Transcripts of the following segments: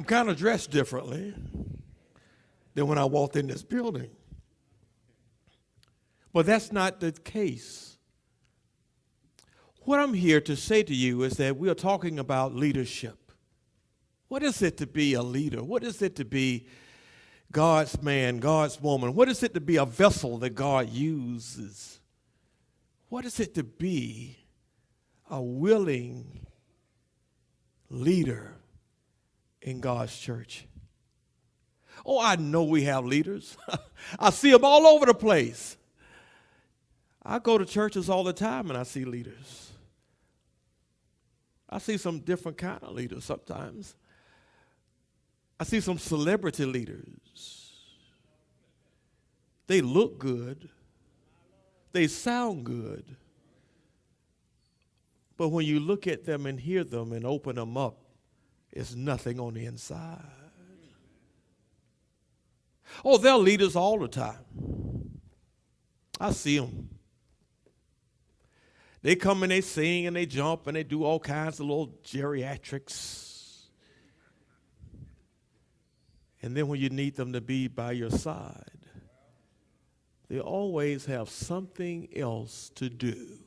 I'm kind of dressed differently than when I walked in this building. But that's not the case. What I'm here to say to you is that we are talking about leadership. What is it to be a leader? What is it to be God's man, God's woman? What is it to be a vessel that God uses? What is it to be a willing leader in God's church? Oh, I know we have leaders. I see them all over the place. I go to churches all the time and I see leaders. I see some different kind of leaders sometimes. I see some celebrity leaders. They look good. They sound good. But when you look at them and hear them and open them up, it's nothing on the inside. Oh, they're leaders all the time. I see them. They come and they sing and they jump and they do all kinds of little geriatrics. And then when you need them to be by your side, they always have something else to do.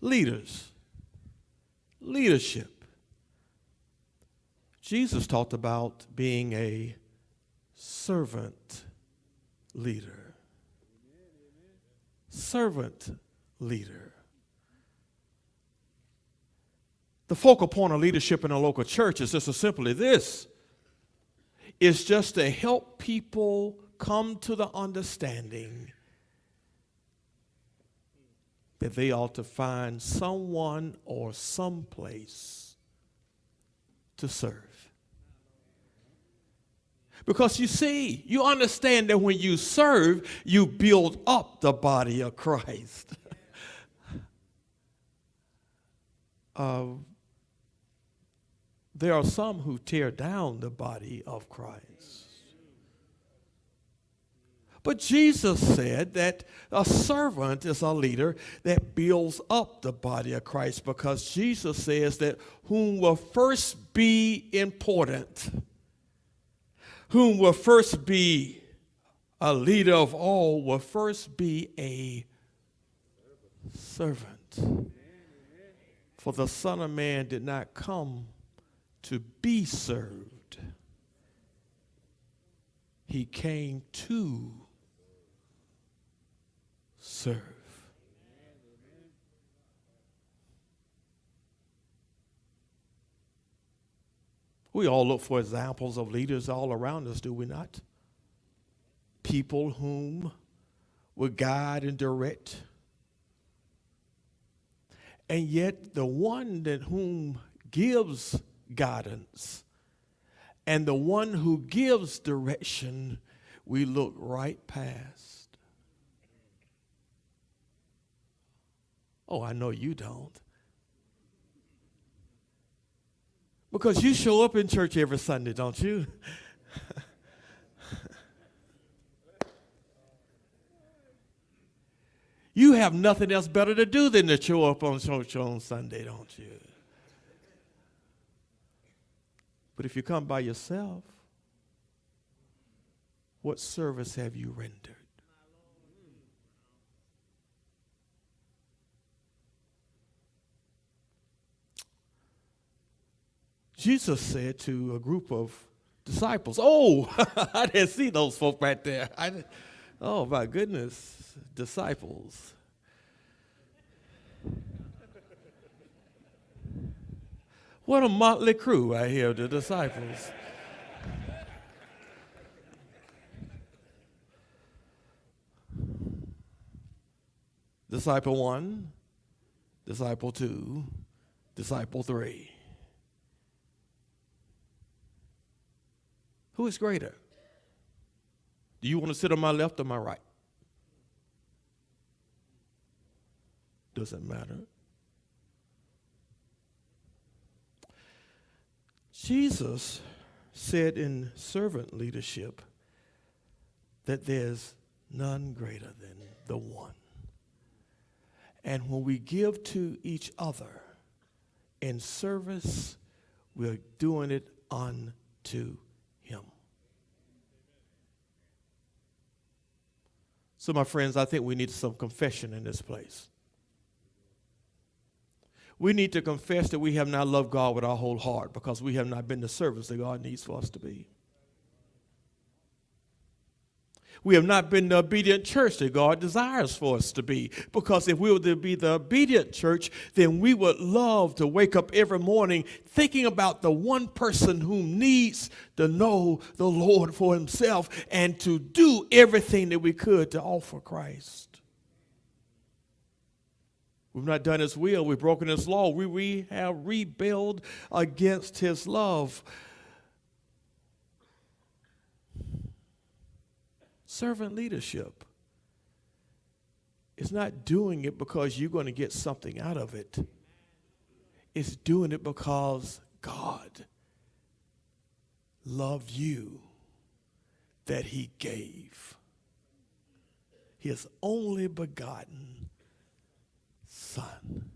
Leaders, leadership. Jesus talked about being a servant leader. Servant leader. The focal point of leadership in a local church is just simply this. It's just to help people come to the understanding that they ought to find someone or someplace to serve. Because you see, you understand that when you serve, you build up the body of Christ. There are some who tear down the body of Christ. But Jesus said that a servant is a leader that builds up the body of Christ, because Jesus says that whom will first be important, whom will first be a leader of all, will first be a servant. For the Son of Man did not come to be served. He came to serve. We all look for examples of leaders all around us, do we not? People whom will guide and direct. And yet the one that whom gives guidance and the one who gives direction, we look right past. Oh, I know you don't. Because you show up in church every Sunday, don't you? You have nothing else better to do than to show up on church on Sunday, don't you? But if you come by yourself, what service have you rendered? Jesus said to a group of disciples, oh, I didn't see those folk right there. Oh, my goodness, disciples. What a motley crew right here, the disciples. Disciple 1, disciple 2, disciple 3. Who is greater? Do you want to sit on my left or my right? Doesn't matter. Jesus said in servant leadership that there's none greater than the one. And when we give to each other in service, we're doing it unto him. So, my friends, I think we need some confession in this place. We need to confess that we have not loved God with our whole heart because we have not been the servants that God needs for us to be. We have not been the obedient church that God desires for us to be, because if we were to be the obedient church, then we would love to wake up every morning thinking about the one person who needs to know the Lord for himself and to do everything that we could to offer Christ. We've not done his will. We've broken his law. We have rebelled against his love. Servant leadership is not doing it because you're going to get something out of it. It's doing it because God loved you, that he gave his only begotten Son.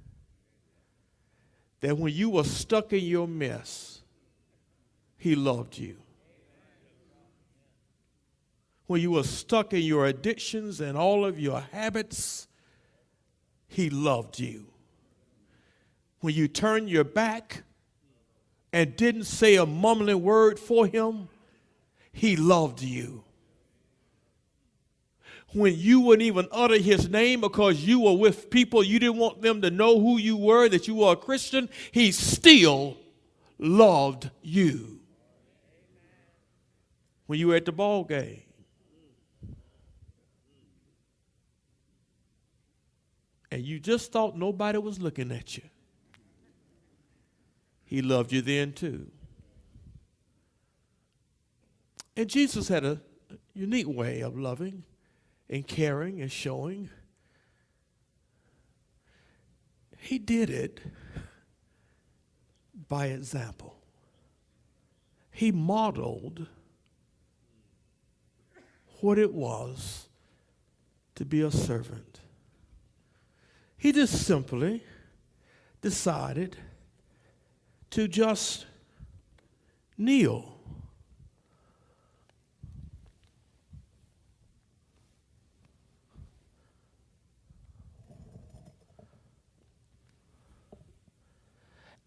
That when you were stuck in your mess, he loved you. When you were stuck in your addictions and all of your habits, he loved you. When you turned your back and didn't say a mumbling word for him, he loved you. When you wouldn't even utter his name because you were with people you didn't want them to know who you were, that you were a Christian, he still loved you. When you were at the ball game, and you just thought nobody was looking at you, he loved you then too. And Jesus had a unique way of loving and caring and showing. He did it by example. He modeled what it was to be a servant. He just simply decided to just kneel.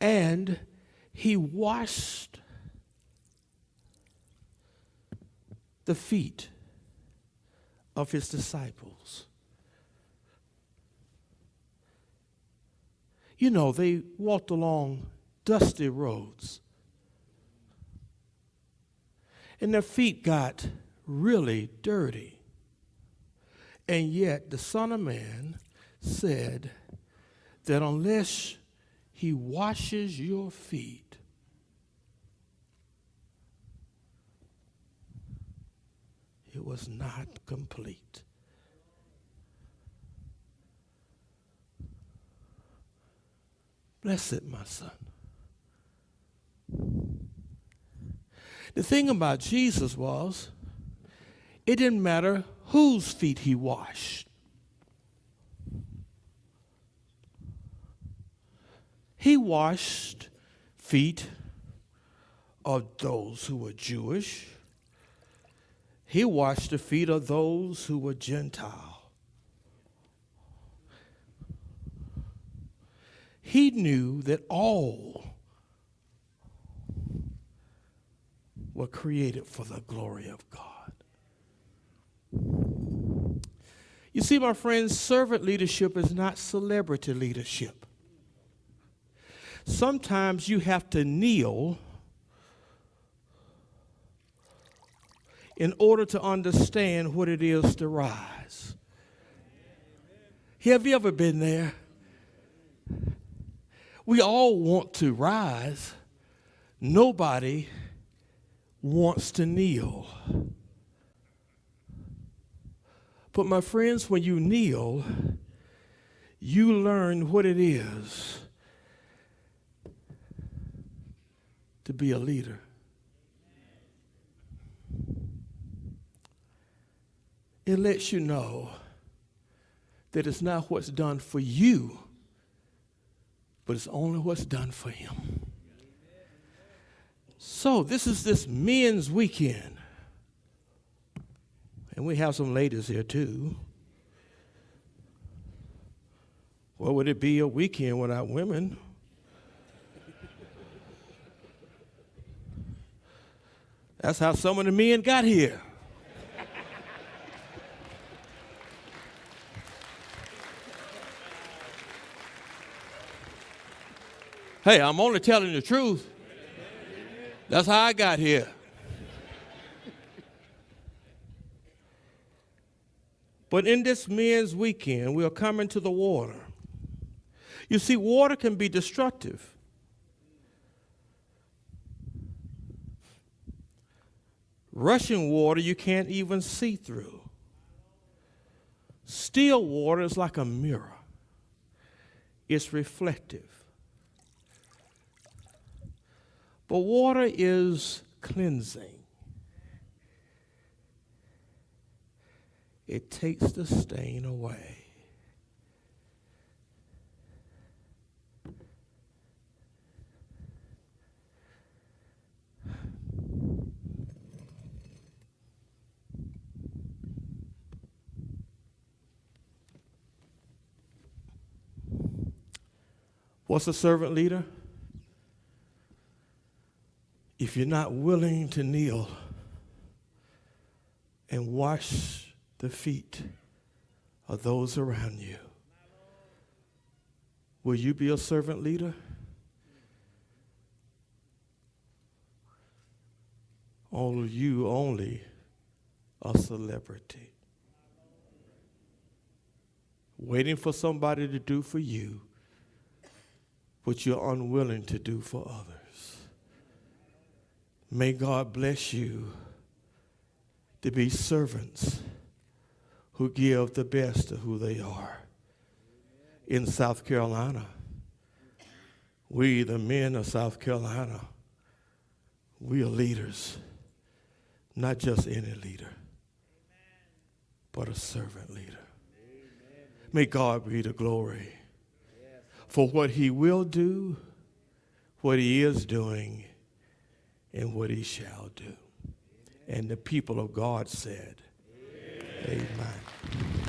And he washed the feet of his disciples. You know, they walked along dusty roads, and their feet got really dirty. And yet the Son of Man said that unless he washes your feet, it was not complete. Blessed, my son. The thing about Jesus was, it didn't matter whose feet he washed. He washed feet of those who were Jewish. He washed the feet of those who were Gentile. He knew that all were created for the glory of God. You see, my friends, servant leadership is not celebrity leadership. Sometimes you have to kneel in order to understand what it is to rise. Have you ever been there? We all want to rise. Nobody wants to kneel. But my friends, when you kneel, you learn what it is to be a leader. It lets you know that it's not what's done for you but it's only what's done for him. So this is this men's weekend. And we have some ladies here too. What would it be a weekend without women? That's how some of the men got here. Hey, I'm only telling the truth. That's how I got here. But in this men's weekend, we are coming to the water. You see, water can be destructive. Rushing water you can't even see through. Still water is like a mirror. It's reflective. But water is cleansing. It takes the stain away. What's a servant leader? If you're not willing to kneel and wash the feet of those around you, will you be a servant leader? Or you only a celebrity? Waiting for somebody to do for you what you're unwilling to do for others. May God bless you to be servants who give the best of who they are. In South Carolina, we, the men of South Carolina, we are leaders, not just any leader, but a servant leader. May God be the glory for what he will do, what he is doing, and what he shall do. And the people of God said, Amen.